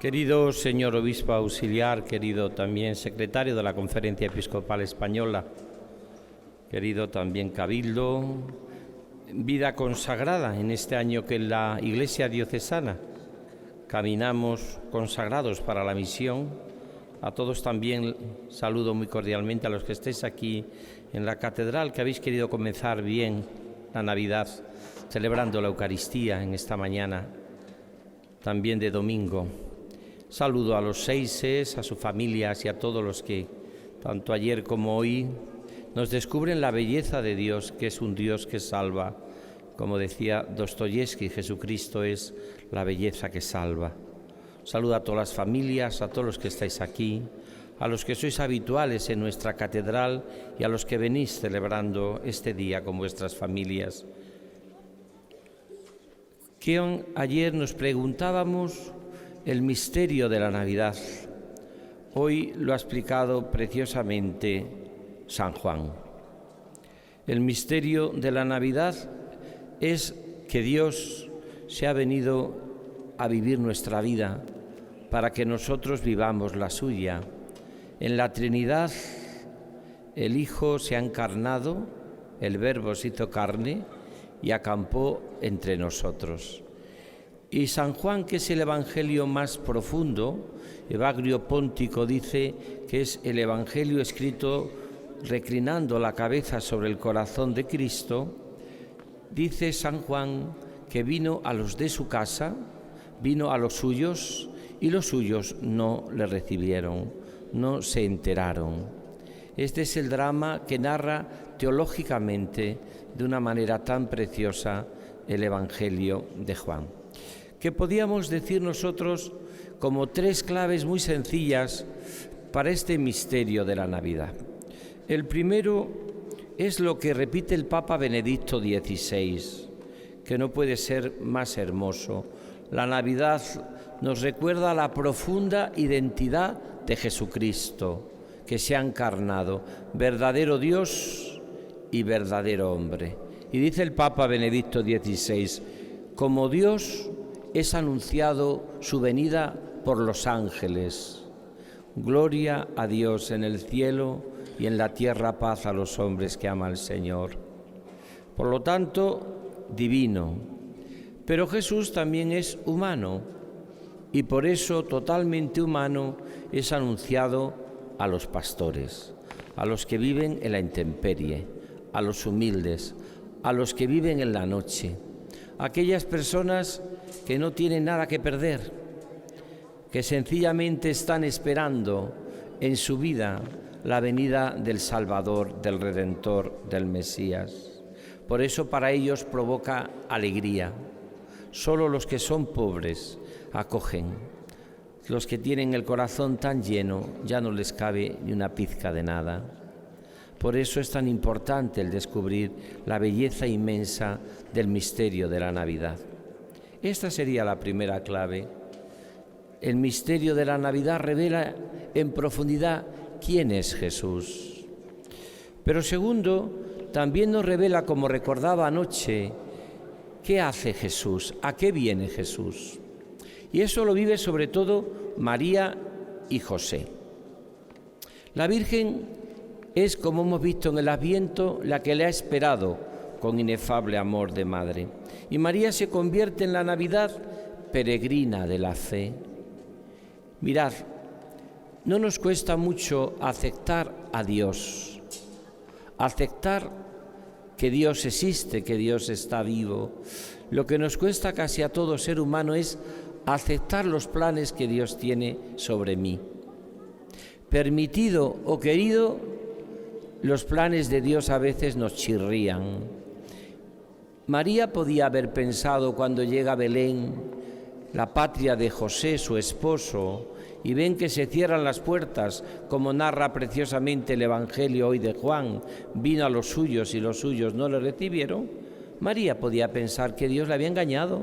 Querido señor obispo auxiliar, querido también secretario de la Conferencia Episcopal Española, querido también cabildo, vida consagrada en este año que en la Iglesia diocesana caminamos consagrados para la misión. A todos también saludo muy cordialmente, a los que estéis aquí en la catedral, que habéis querido comenzar bien la Navidad, celebrando la Eucaristía en esta mañana, también de domingo. Saludo a los seises, a sus familias y a todos los que, tanto ayer como hoy, nos descubren la belleza de Dios, que es un Dios que salva. Como decía Dostoyevski, Jesucristo es la belleza que salva. Saludo a todas las familias, a todos los que estáis aquí, a los que sois habituales en nuestra catedral y a los que venís celebrando este día con vuestras familias. Que ayer nos preguntábamos el misterio de la Navidad. Hoy lo ha explicado preciosamente San Juan. El misterio de la Navidad es que Dios se ha venido a vivir nuestra vida para que nosotros vivamos la suya. En la Trinidad el Hijo se ha encarnado, el Verbo se hizo carne y acampó entre nosotros. Y San Juan, que es el evangelio más profundo, Evagrio Póntico dice que es el evangelio escrito reclinando la cabeza sobre el corazón de Cristo. Dice San Juan que vino a los de su casa, vino a los suyos y los suyos no le recibieron, no se enteraron. Este es el drama que narra teológicamente de una manera tan preciosa el evangelio de Juan. Que podíamos decir nosotros como tres claves muy sencillas para este misterio de la Navidad. El primero es lo que repite el Papa Benedicto XVI, que no puede ser más hermoso. La Navidad nos recuerda la profunda identidad de Jesucristo, que se ha encarnado, verdadero Dios y verdadero hombre. Y dice el Papa Benedicto XVI, como Dios es anunciado su venida por los ángeles. Gloria a Dios en el cielo y en la tierra paz a los hombres que ama al Señor. Por lo tanto, divino. Pero Jesús también es humano y por eso totalmente humano es anunciado a los pastores, a los que viven en la intemperie, a los humildes, a los que viven en la noche, a aquellas personas que no tienen nada que perder, que sencillamente están esperando en su vida la venida del Salvador, del Redentor, del Mesías. Por eso para ellos provoca alegría. Solo los que son pobres acogen. Los que tienen el corazón tan lleno ya no les cabe ni una pizca de nada. Por eso es tan importante el descubrir la belleza inmensa del misterio de la Navidad. Esta sería la primera clave. El misterio de la Navidad revela en profundidad quién es Jesús. Pero segundo, también nos revela, como recordaba anoche, qué hace Jesús, a qué viene Jesús. Y eso lo vive sobre todo María y José. La Virgen es, como hemos visto en el Adviento, la que le ha esperado con inefable amor de madre. Y María se convierte en la Navidad peregrina de la fe. Mirad, no nos cuesta mucho aceptar a Dios, aceptar que Dios existe, que Dios está vivo. Lo que nos cuesta casi a todo ser humano es aceptar los planes que Dios tiene sobre mí. Permitido o querido, los planes de Dios a veces nos chirrían. María podía haber pensado cuando llega a Belén, la patria de José, su esposo, y ven que se cierran las puertas, como narra preciosamente el Evangelio hoy de Juan, vino a los suyos y los suyos no le recibieron. María podía pensar que Dios le había engañado.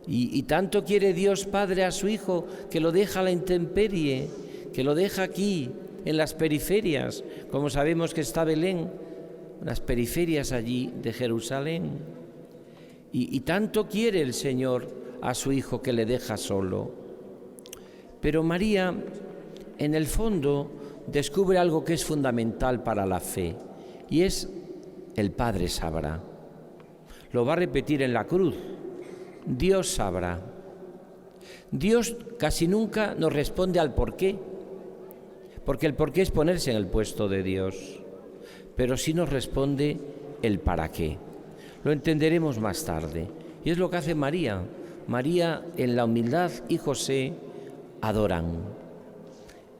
Y tanto quiere Dios Padre a su Hijo que lo deja a la intemperie, que lo deja aquí, en las periferias, como sabemos que está Belén, las periferias allí de Jerusalén. Y tanto quiere el Señor a su Hijo que le deja solo. Pero María, en el fondo, descubre algo que es fundamental para la fe, y es el Padre sabrá. Lo va a repetir en la cruz. Dios sabrá. Dios casi nunca nos responde al por qué, porque el por qué es ponerse en el puesto de Dios, pero sí nos responde el para qué. Lo entenderemos más tarde. Y es lo que hace María. María, en la humildad, y José adoran.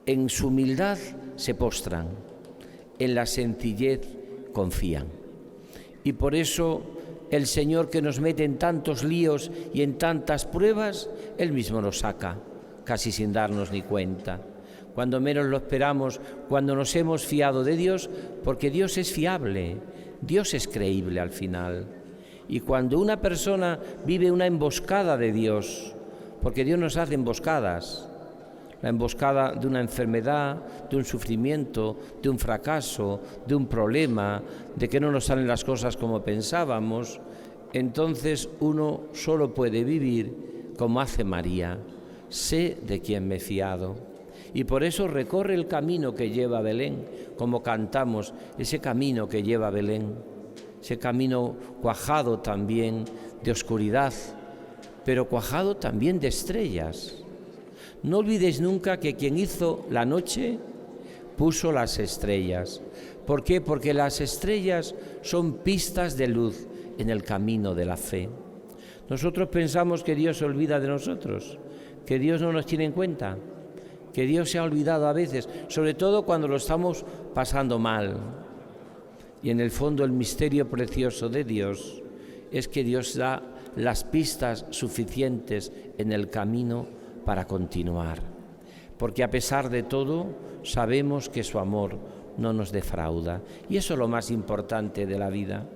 En su humildad se postran, en la sencillez confían. Y por eso el Señor, que nos mete en tantos líos y en tantas pruebas, Él mismo nos saca, casi sin darnos ni cuenta. Cuando menos lo esperamos, cuando nos hemos fiado de Dios, porque Dios es fiable, Dios es creíble al final. Y cuando una persona vive una emboscada de Dios, porque Dios nos hace emboscadas, la emboscada de una enfermedad, de un sufrimiento, de un fracaso, de un problema, de que no nos salen las cosas como pensábamos, entonces uno solo puede vivir como hace María: sé de quién me he fiado. Y por eso recorre el camino que lleva a Belén, como cantamos, ese camino que lleva a Belén, ese camino cuajado también de oscuridad, pero cuajado también de estrellas. No olvidéis nunca que quien hizo la noche puso las estrellas. ¿Por qué? Porque las estrellas son pistas de luz en el camino de la fe. Nosotros pensamos que Dios se olvida de nosotros, que Dios no nos tiene en cuenta, que Dios se ha olvidado a veces, sobre todo cuando lo estamos pasando mal. Y en el fondo el misterio precioso de Dios es que Dios da las pistas suficientes en el camino para continuar, porque a pesar de todo sabemos que su amor no nos defrauda, y eso es lo más importante de la vida,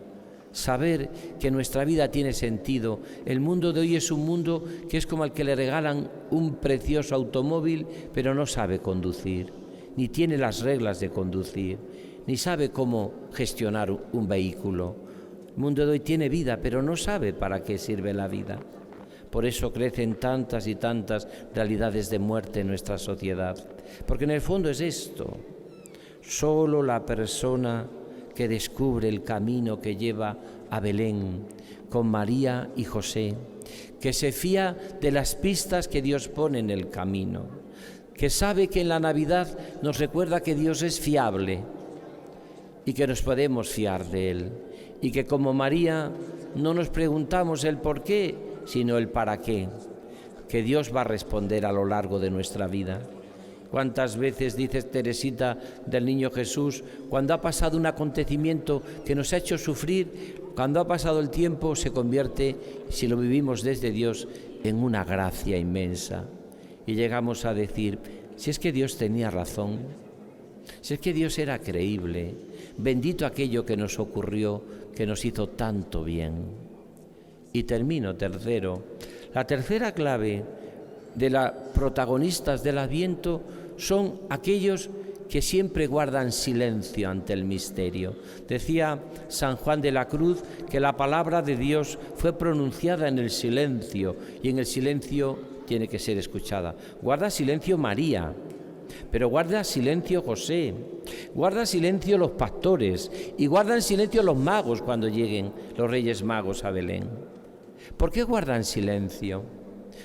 saber que nuestra vida tiene sentido. El mundo de hoy es un mundo que es como al que le regalan un precioso automóvil, pero no sabe conducir, ni tiene las reglas de conducir, ni sabe cómo gestionar un vehículo. El mundo de hoy tiene vida, pero no sabe para qué sirve la vida. Por eso crecen tantas y tantas realidades de muerte en nuestra sociedad, porque en el fondo es esto: solo la persona que descubre el camino que lleva a Belén con María y José, que se fía de las pistas que Dios pone en el camino, que sabe que en la Navidad nos recuerda que Dios es fiable y que nos podemos fiar de Él, y que como María no nos preguntamos el por qué, sino el para qué, que Dios va a responder a lo largo de nuestra vida. ¿Cuántas veces, dice Teresita del Niño Jesús, cuando ha pasado un acontecimiento que nos ha hecho sufrir, cuando ha pasado el tiempo se convierte, si lo vivimos desde Dios, en una gracia inmensa? Y llegamos a decir: si es que Dios tenía razón, si es que Dios era creíble, bendito aquello que nos ocurrió, que nos hizo tanto bien. Y termino, tercero. La tercera clave de los protagonistas del Adviento son aquellos que siempre guardan silencio ante el misterio. Decía San Juan de la Cruz que la palabra de Dios fue pronunciada en el silencio, y en el silencio tiene que ser escuchada. Guarda silencio María, pero guarda silencio José, guarda silencio los pastores, y guardan silencio los magos cuando lleguen los Reyes Magos a Belén. ¿Por qué guardan silencio?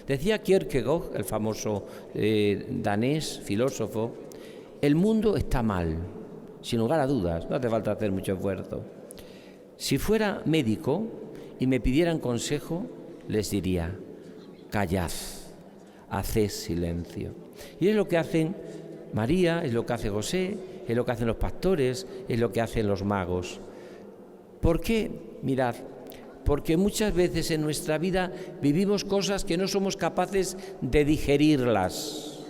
Decía Kierkegaard, el famoso danés filósofo: el mundo está mal, sin lugar a dudas, no hace falta hacer mucho esfuerzo. Si fuera médico y me pidieran consejo, les diría: callad, haced silencio. Y es lo que hacen María, es lo que hace José, es lo que hacen los pastores, es lo que hacen los magos. ¿Por qué? Mirad, porque muchas veces en nuestra vida vivimos cosas que no somos capaces de digerirlas.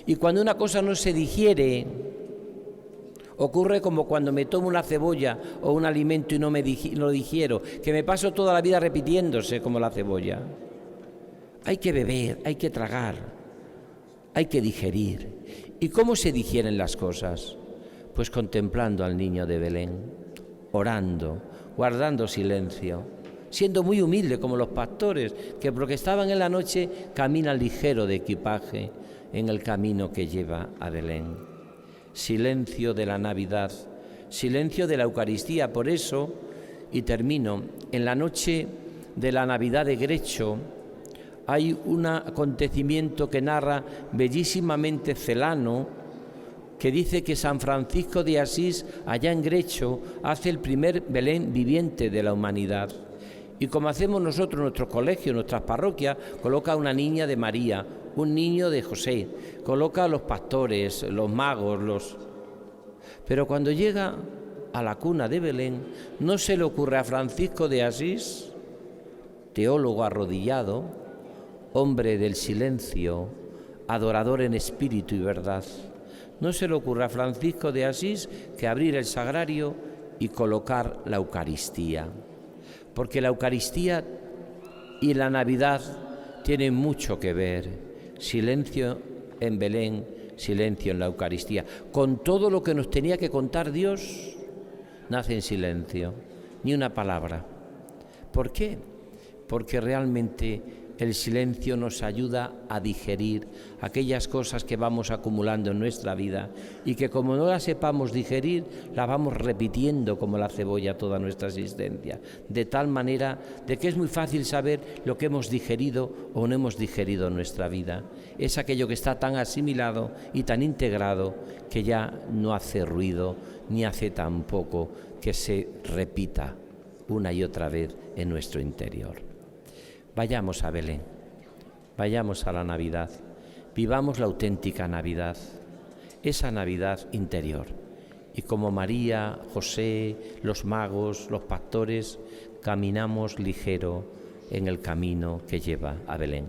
Y cuando una cosa no se digiere, ocurre como cuando me tomo una cebolla o un alimento y no lo digiero, que me paso toda la vida repitiéndose como la cebolla. Hay que beber, hay que tragar, hay que digerir. ¿Y cómo se digieren las cosas? Pues contemplando al niño de Belén, orando, guardando silencio, siendo muy humilde como los pastores, que porque estaban en la noche caminan ligero de equipaje en el camino que lleva a Belén. Silencio de la Navidad, silencio de la Eucaristía. Por eso, y termino, en la noche de la Navidad de Grecho hay un acontecimiento que narra bellísimamente Celano, que dice que San Francisco de Asís, allá en Grecho, hace el primer Belén viviente de la humanidad. Y como hacemos nosotros en nuestros colegios, en nuestras parroquias, coloca una niña de María, un niño de José, coloca a los pastores, los magos, Pero cuando llega a la cuna de Belén, no se le ocurre a Francisco de Asís, teólogo arrodillado, hombre del silencio, adorador en espíritu y verdad, no se le ocurre a Francisco de Asís que abrir el sagrario y colocar la Eucaristía, porque la Eucaristía y la Navidad tienen mucho que ver. Silencio en Belén, silencio en la Eucaristía. Con todo lo que nos tenía que contar Dios, nace en silencio, ni una palabra. ¿Por qué? Porque realmente el silencio nos ayuda a digerir aquellas cosas que vamos acumulando en nuestra vida y que como no las sepamos digerir, las vamos repitiendo como la cebolla toda nuestra existencia, de tal manera de que es muy fácil saber lo que hemos digerido o no hemos digerido en nuestra vida. Es aquello que está tan asimilado y tan integrado que ya no hace ruido ni hace tampoco que se repita una y otra vez en nuestro interior. Vayamos a Belén, vayamos a la Navidad, vivamos la auténtica Navidad, esa Navidad interior. Y como María, José, los magos, los pastores, caminamos ligero en el camino que lleva a Belén.